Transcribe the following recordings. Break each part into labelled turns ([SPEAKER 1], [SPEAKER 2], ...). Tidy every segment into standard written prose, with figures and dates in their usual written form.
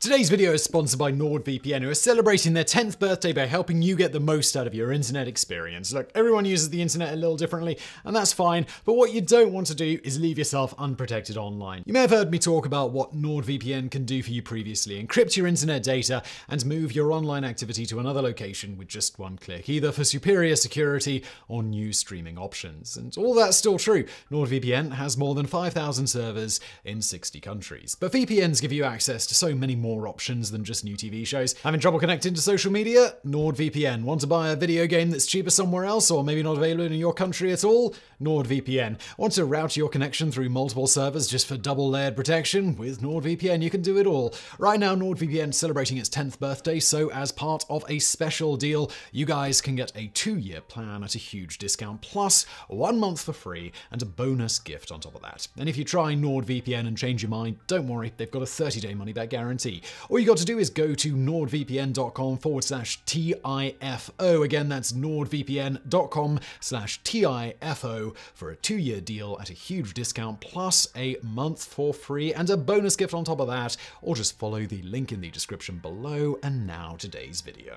[SPEAKER 1] Today's video is sponsored by NordVPN, who are celebrating their 10th birthday by helping you get the most out of your internet experience. Look, everyone uses the internet a little differently, and that's fine, but what you don't want to do is leave yourself unprotected online. You may have heard me talk about what NordVPN can do for you previously: encrypt your internet data and move your online activity to another location with just one click, either for superior security or new streaming options. And all that's still true. NordVPN has more than 5,000 servers in 60 countries. But VPNs give you access to so many more options than just new TV shows. Having trouble connecting to social media? NordVPN. Want to buy a video game that's cheaper somewhere else or maybe not available in your country at all? NordVPN. Want to route your connection through multiple servers just for double-layered protection? With NordVPN, you can do it all. Right now, NordVPN is celebrating its 10th birthday, so as part of a special deal, you guys can get a 2-year plan at a huge discount, plus 1 month for free and a bonus gift on top of that. And if you try NordVPN and change your mind, don't worry, they've got a 30-day money-back guarantee. All you got to do is go to nordvpn.com/TIFO. Again, that's nordvpn.com/TIFO for a 2-year deal at a huge discount, plus a month for free and a bonus gift on top of that, or just follow the link in the description below. And now today's video.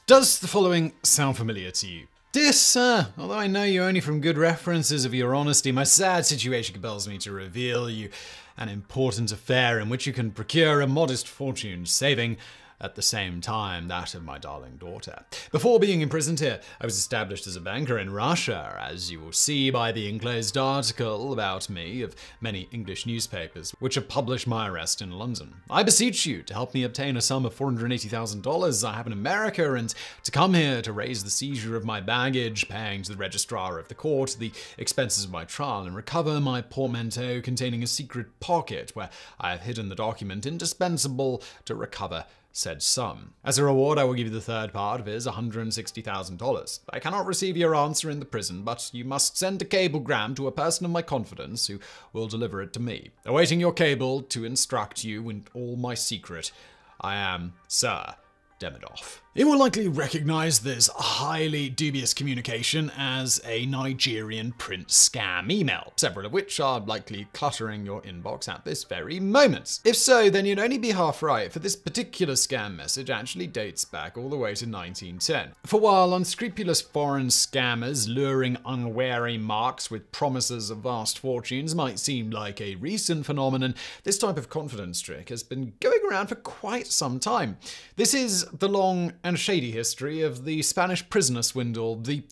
[SPEAKER 1] Does the following sound familiar to you? Dear sir, although I know you only from good references of your honesty, my sad situation compels me to reveal you an important affair in which you can procure a modest fortune, saving at the same time that of my darling daughter. Before being imprisoned here, I was established as a banker in Russia, as you will see by the enclosed article about me of many English newspapers, which have published my arrest in London. I beseech you to help me obtain a sum of $480,000 I have in America, and to come here to raise the seizure of my baggage, paying to the registrar of the court the expenses of my trial, and recover my portmanteau containing a secret pocket where I have hidden the document indispensable to recover said sum. As a reward, I will give you the third part of his $160,000. I cannot receive your answer in the prison, but you must send a cablegram to a person of my confidence who will deliver it to me. Awaiting your cable to instruct you in all my secret, I am, Sir, Demidov. You will likely recognize this highly dubious communication as a Nigerian print scam email, several of which are likely cluttering your inbox at this very moment. If so, then you'd only be half right, for this particular scam message actually dates back all the way to 1910. For while unscrupulous foreign scammers luring unwary marks with promises of vast fortunes might seem like a recent phenomenon, this type of confidence trick has been going around for quite some time. This is the long and shady history of the Spanish prisoner swindle, the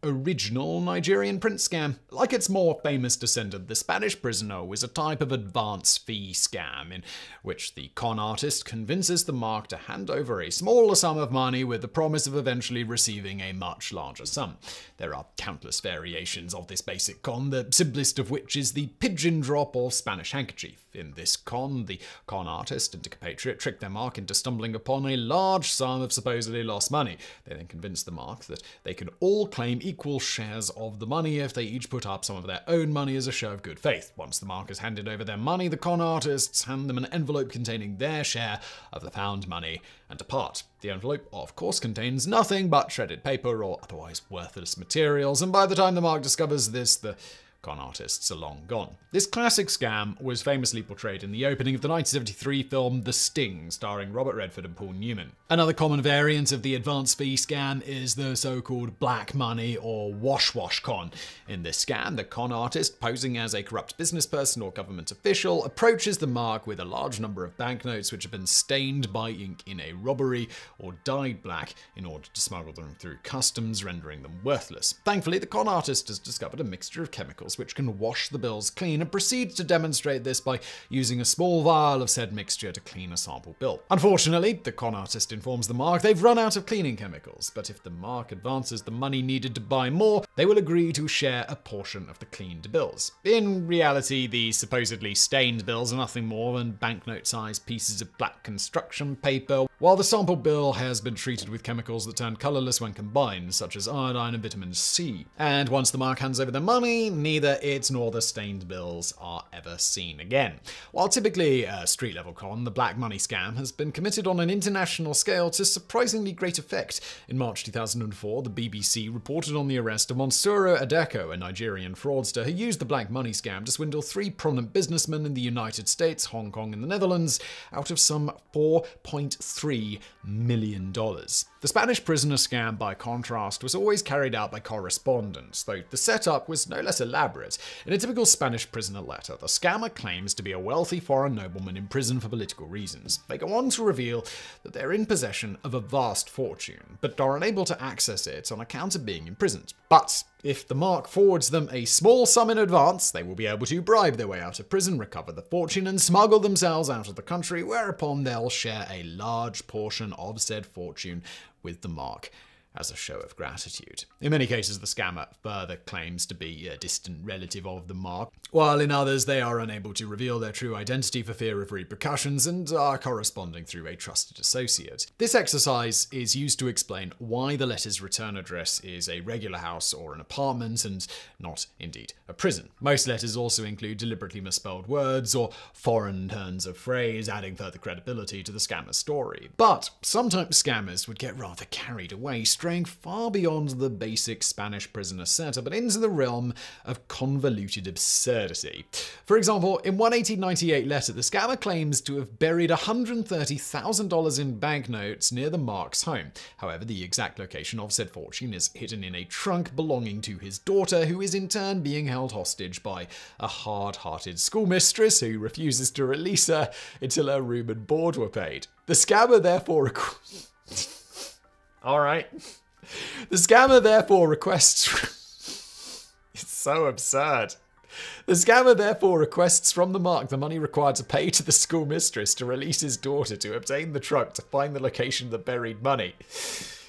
[SPEAKER 1] original Nigerian print scam. Like its more famous descendant, the Spanish prisoner was a type of advance fee scam in which the con artist convinces the mark to hand over a smaller sum of money with the promise of eventually receiving a much larger sum. There are countless variations of this basic con, the simplest of which is the pigeon drop or Spanish handkerchief. In this con, the con artist and compatriot trick their mark into stumbling upon a large sum of supposedly lost money. They then convince the mark that they can all claim equal shares of the money if they each put up some of their own money as a show of good faith. Once the mark has handed over their money, the con artists hand them an envelope containing their share of the found money and depart. The envelope, of course, contains nothing but shredded paper or otherwise worthless materials, and by the time the mark discovers this, the con artists are long gone. This classic scam was famously portrayed in the opening of the 1973 film The Sting, starring Robert Redford and Paul Newman. Another common variant of the advance fee scam is the so-called black money or wash con. In this scam, the con artist, posing as a corrupt business person or government official, approaches the mark with a large number of banknotes which have been stained by ink in a robbery or dyed black in order to smuggle them through customs, rendering them worthless. Thankfully, the con artist has discovered a mixture of chemicals which can wash the bills clean, and proceeds to demonstrate this by using a small vial of said mixture to clean a sample bill. Unfortunately, the con artist informs the mark they've run out of cleaning chemicals, but if the mark advances the money needed to buy more, they will agree to share a portion of the cleaned bills. In reality, the supposedly stained bills are nothing more than banknote-sized pieces of black construction paper, while the sample bill has been treated with chemicals that turn colorless when combined, such as iodine and vitamin C. And once the mark hands over the money, neither it nor the stained bills are ever seen again. While typically a street-level con, the black money scam has been committed on an international scale to surprisingly great effect. In March 2004, the BBC reported on the arrest of Monsuro Adeko, a Nigerian fraudster who used the black money scam to swindle 3 prominent businessmen in the United States, Hong Kong, and the Netherlands out of some $4.3 million. The Spanish prisoner scam, by contrast, was always carried out by correspondence, though the setup was no less elaborate. In a typical Spanish prisoner letter, the scammer claims to be a wealthy foreign nobleman in prison for political reasons. They go on to reveal that they're in possession of a vast fortune, but are unable to access it on account of being imprisoned. But if the mark forwards them a small sum in advance, they will be able to bribe their way out of prison, recover the fortune, and smuggle themselves out of the country, whereupon they'll share a large portion of said fortune with the mark as a show of gratitude. In many cases, the scammer further claims to be a distant relative of the mark, while in others they are unable to reveal their true identity for fear of repercussions and are corresponding through a trusted associate. This exercise is used to explain why the letter's return address is a regular house or an apartment and not indeed a prison. Most letters also include deliberately misspelled words or foreign turns of phrase, adding further credibility to the scammer's story. But sometimes scammers would get rather carried away, straying far beyond the basic Spanish prisoner setup and into the realm of convoluted absurdity. For example, in one 1898 letter, the scammer claims to have buried $130,000 in banknotes near the mark's home. However, the exact location of said fortune is hidden in a trunk belonging to his daughter, who is in turn being held hostage by a hard-hearted schoolmistress who refuses to release her until her room and board were paid. The scammer therefore All right. The scammer therefore requests... It's so absurd. The scammer therefore requests from the mark the money required to pay to the schoolmistress to release his daughter to obtain the trunk to find the location of the buried money.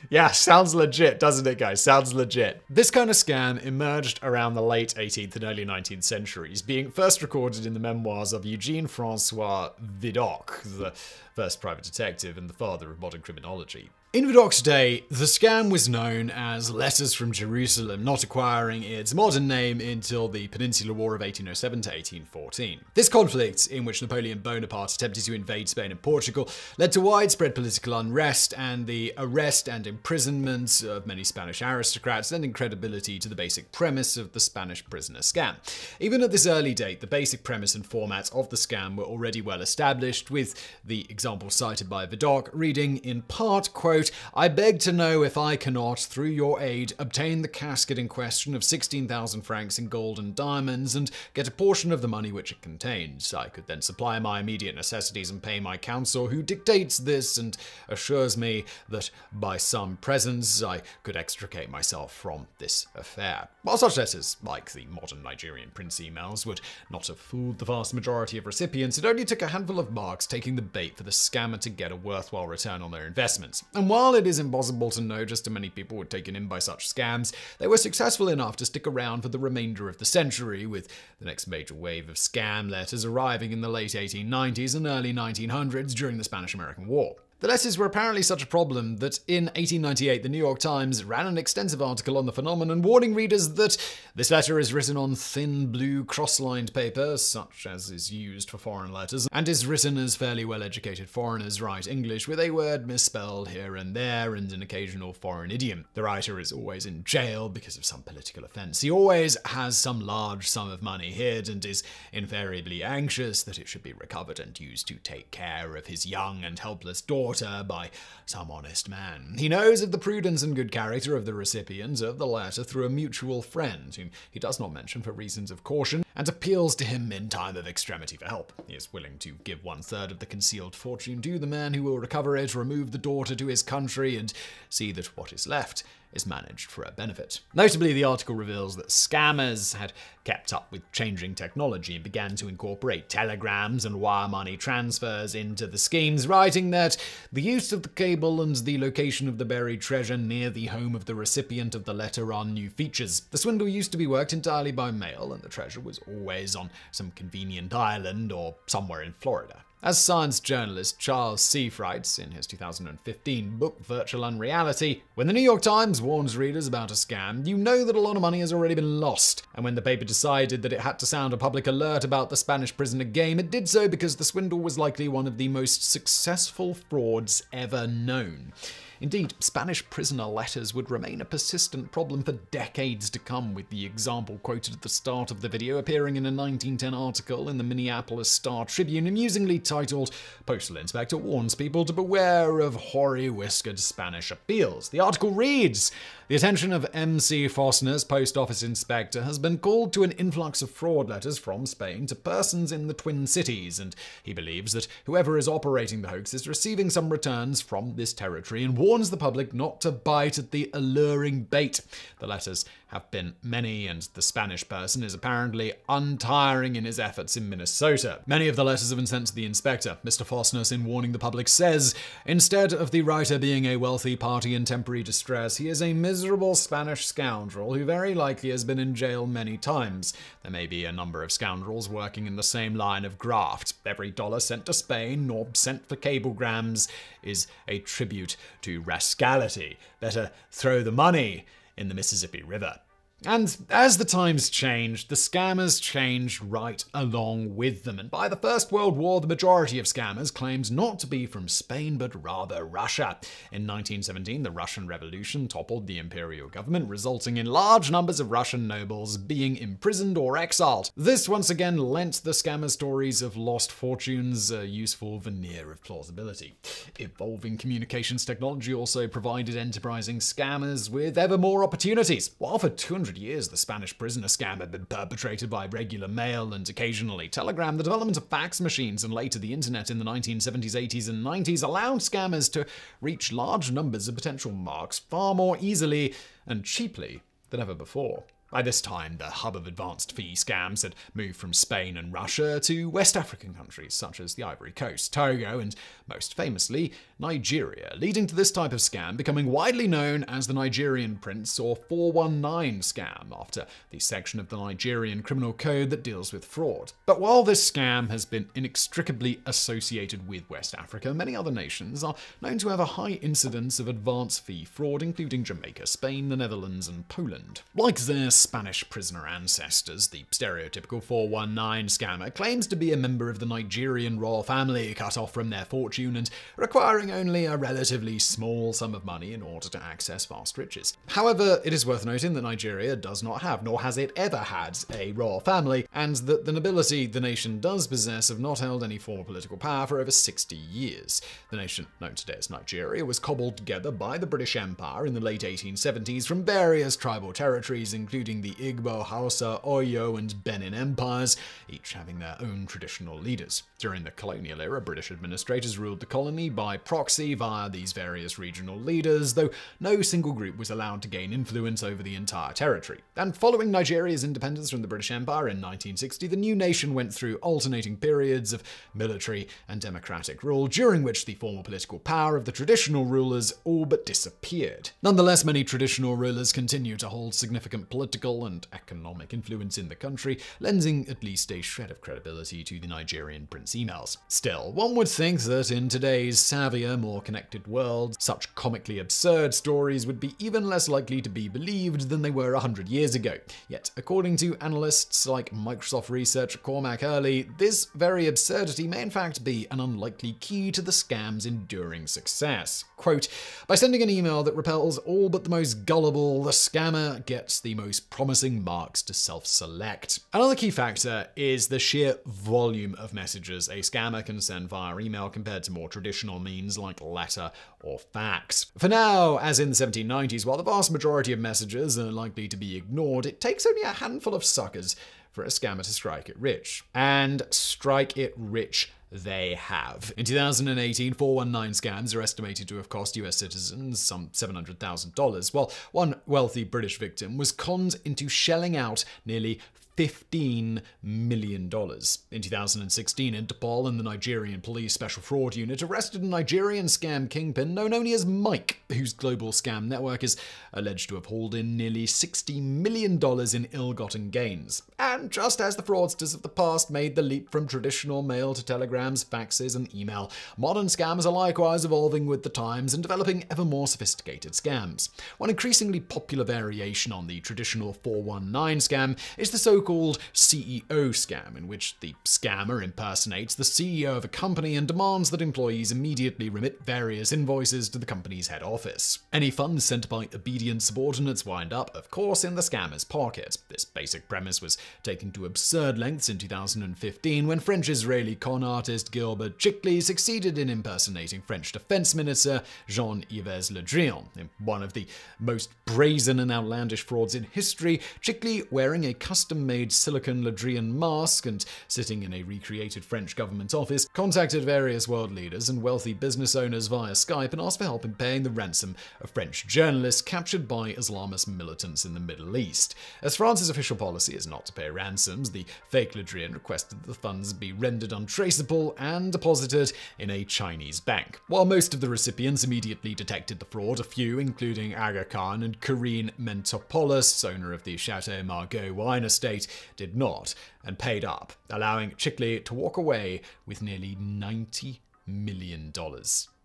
[SPEAKER 1] Yeah, sounds legit, doesn't it, guys? Sounds legit. This kind of scam emerged around the late 18th and early 19th centuries, being first recorded in the memoirs of Eugene-François Vidocq, the first private detective and the father of modern criminology. In Vidocq's day, the scam was known as Letters from Jerusalem, not acquiring its modern name until the Peninsular War of 1807 to 1814. This conflict, in which Napoleon Bonaparte attempted to invade Spain and Portugal, led to widespread political unrest and the arrest and imprisonment of many Spanish aristocrats, lending credibility to the basic premise of the Spanish prisoner scam. Even at this early date, the basic premise and format of the scam were already well established, with the example cited by Vidocq reading in part, quote, "I beg to know if I cannot, through your aid, obtain the casket in question of 16,000 francs in gold and diamonds and get a portion of the money which it contains. I could then supply my immediate necessities and pay my counsel, who dictates this and assures me that by some presents I could extricate myself from this affair." While such letters, like the modern Nigerian prince emails, would not have fooled the vast majority of recipients, it only took a handful of marks taking the bait for the scammer to get a worthwhile return on their investments. And while it is impossible to know just how many people were taken in by such scams, they were successful enough to stick around for the remainder of the century, with the next major wave of scam letters arriving in the late 1890s and early 1900s during the Spanish-American War. The letters were apparently such a problem that in 1898 the New York Times ran an extensive article on the phenomenon, warning readers that this letter is written on thin blue cross-lined paper, such as is used for foreign letters, and is written as fairly well-educated foreigners write English, with a word misspelled here and there and an occasional foreign idiom. The writer is always in jail because of some political offense. He always has some large sum of money hid and is invariably anxious that it should be recovered and used to take care of his young and helpless daughter by some honest man. He knows of the prudence and good character of the recipient of the letter through a mutual friend, whom he does not mention for reasons of caution, and appeals to him in time of extremity for help. He is willing to give 1/3 of the concealed fortune to the man who will recover it, remove the daughter to his country, and see that what is left is managed for her benefit. Notably, the article reveals that scammers had kept up with changing technology and began to incorporate telegrams and wire money transfers into the schemes, writing that the use of the cable and the location of the buried treasure near the home of the recipient of the letter are new features. The swindle used to be worked entirely by mail, and the treasure was always on some convenient island or somewhere in Florida. As science journalist Charles Seif writes in his 2015 book Virtual Unreality, when the New York Times warns readers about a scam, you know that a lot of money has already been lost. And when the paper decided that it had to sound a public alert about the Spanish prisoner game, it did so because the swindle was likely one of the most successful frauds ever known. Indeed, Spanish prisoner letters would remain a persistent problem for decades to come, with the example quoted at the start of the video appearing in a 1910 article in the Minneapolis Star-Tribune, amusingly titled, "Postal Inspector Warns People to Beware of Hoary-Whiskered Spanish Appeals." The article reads, "The attention of M.C. Fosner's post office inspector has been called to an influx of fraud letters from Spain to persons in the Twin Cities, and he believes that whoever is operating the hoax is receiving some returns from this territory and warns the public not to bite at the alluring bait. The letters have been many, and the Spanish person is apparently untiring in his efforts in Minnesota. Many of the letters have been sent to the inspector. Mr. Fosner, in warning the public, says, instead of the writer being a wealthy party in temporary distress, he is a miserable Spanish scoundrel who very likely has been in jail many times. There may be a number of scoundrels working in the same line of graft. Every dollar sent to Spain or sent for cablegrams is a tribute to rascality. Better throw the money in the Mississippi River." And as the times changed, the scammers changed right along with them. And by the First World War, the majority of scammers claimed not to be from Spain, but rather Russia. In 1917, the Russian Revolution toppled the imperial government, resulting in large numbers of Russian nobles being imprisoned or exiled. This once again lent the scammer stories of lost fortunes a useful veneer of plausibility. Evolving communications technology also provided enterprising scammers with ever more opportunities. While for 200 years, the Spanish prisoner scam had been perpetrated by regular mail and occasionally telegram, the development of fax machines and later the internet in the 1970s, 80s, and 90s allowed scammers to reach large numbers of potential marks far more easily and cheaply than ever before. By this time, the hub of advanced fee scams had moved from Spain and Russia to West African countries such as the Ivory Coast, Togo, and most famously, Nigeria, leading to this type of scam becoming widely known as the Nigerian Prince or 419 scam, after the section of the Nigerian criminal code that deals with fraud. But while this scam has been inextricably associated with West Africa, many other nations are known to have a high incidence of advanced fee fraud, including Jamaica, Spain, the Netherlands, and Poland. Like their Spanish prisoner ancestors, the stereotypical 419 scammer claims to be a member of the Nigerian royal family, cut off from their fortune and requiring only a relatively small sum of money in order to access vast riches. However, it is worth noting that Nigeria does not have, nor has it ever had, a royal family, and that the nobility the nation does possess have not held any form of political power for over 60 years. The nation, known today as Nigeria, was cobbled together by the British Empire in the late 1870s from various tribal territories, including the Igbo, Hausa, Oyo, and Benin empires, each having their own traditional leaders. During the colonial era, British administrators ruled the colony by proxy via these various regional leaders, though no single group was allowed to gain influence over the entire territory. And following Nigeria's independence from the British Empire in 1960, the new nation went through alternating periods of military and democratic rule, during which the formal political power of the traditional rulers all but disappeared. Nonetheless, many traditional rulers continue to hold significant political and economic influence in the country, lending at least a shred of credibility to the Nigerian prince emails. Still, one would think that in today's savvier, more connected world, such comically absurd stories would be even less likely to be believed than they were 100 years ago. Yet, according to analysts like Microsoft researcher Cormac Early, this very absurdity may in fact be an unlikely key to the scam's enduring success. Quote, "By sending an email that repels all but the most gullible, the scammer gets the most promising marks to self-select." Another key factor is the sheer volume of messages a scammer can send via email compared to more traditional means like letter or fax. For now, as in the 1790s, while the vast majority of messages are likely to be ignored, it takes only a handful of suckers for a scammer to strike it rich. And strike it rich they have. In 2018, 419 scams are estimated to have cost US citizens some $700,000, while one wealthy British victim was conned into shelling out nearly $15 million. In 2016, Interpol and the Nigerian Police Special Fraud Unit arrested a Nigerian scam kingpin known only as Mike, whose global scam network is alleged to have hauled in nearly $60 million in ill-gotten gains. And just as the fraudsters of the past made the leap from traditional mail to telegrams, faxes, and email, modern scams are likewise evolving with the times and developing ever more sophisticated scams. One increasingly popular variation on the traditional 419 scam is the so-called CEO scam, in which the scammer impersonates the CEO of a company and demands that employees immediately remit various invoices to the company's head office. Any funds sent by obedient subordinates wind up, of course, in the scammer's pocket. This basic premise was taken to absurd lengths in 2015 when French-Israeli con artist Gilbert Chickley succeeded in impersonating French Defense Minister Jean-Yves Le Drian. In one of the most brazen and outlandish frauds in history, Chickley, wearing a custom-made silicon Le Drian mask and sitting in a recreated French government office, contacted various world leaders and wealthy business owners via Skype and asked for help in paying the ransom of French journalists captured by Islamist militants in the Middle East. As France's official policy is not to pay ransoms, the fake Le Drian requested that the funds be rendered untraceable and deposited in a Chinese bank. While most of the recipients immediately detected the fraud, a few, including Aga Khan and Karine Mentopoulos, owner of the Chateau Margaux wine estate, did not, and paid up, allowing Chickley to walk away with nearly $90 million.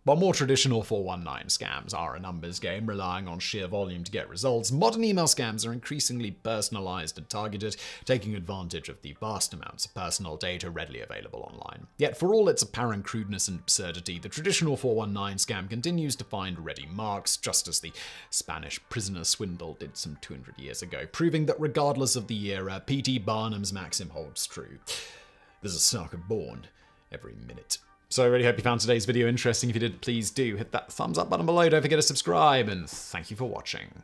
[SPEAKER 1] While more traditional 419 scams are a numbers game relying on sheer volume to get results, modern email scams are increasingly personalized and targeted, taking advantage of the vast amounts of personal data readily available online. Yet for all its apparent crudeness and absurdity, the traditional 419 scam continues to find ready marks, just as the Spanish prisoner swindle did some 200 years ago, proving that regardless of the era, P.T. Barnum's maxim holds true. There's a sucker born every minute. So I really hope you found today's video interesting. If you did, please do hit that thumbs up button below. Don't forget to subscribe, and thank you for watching.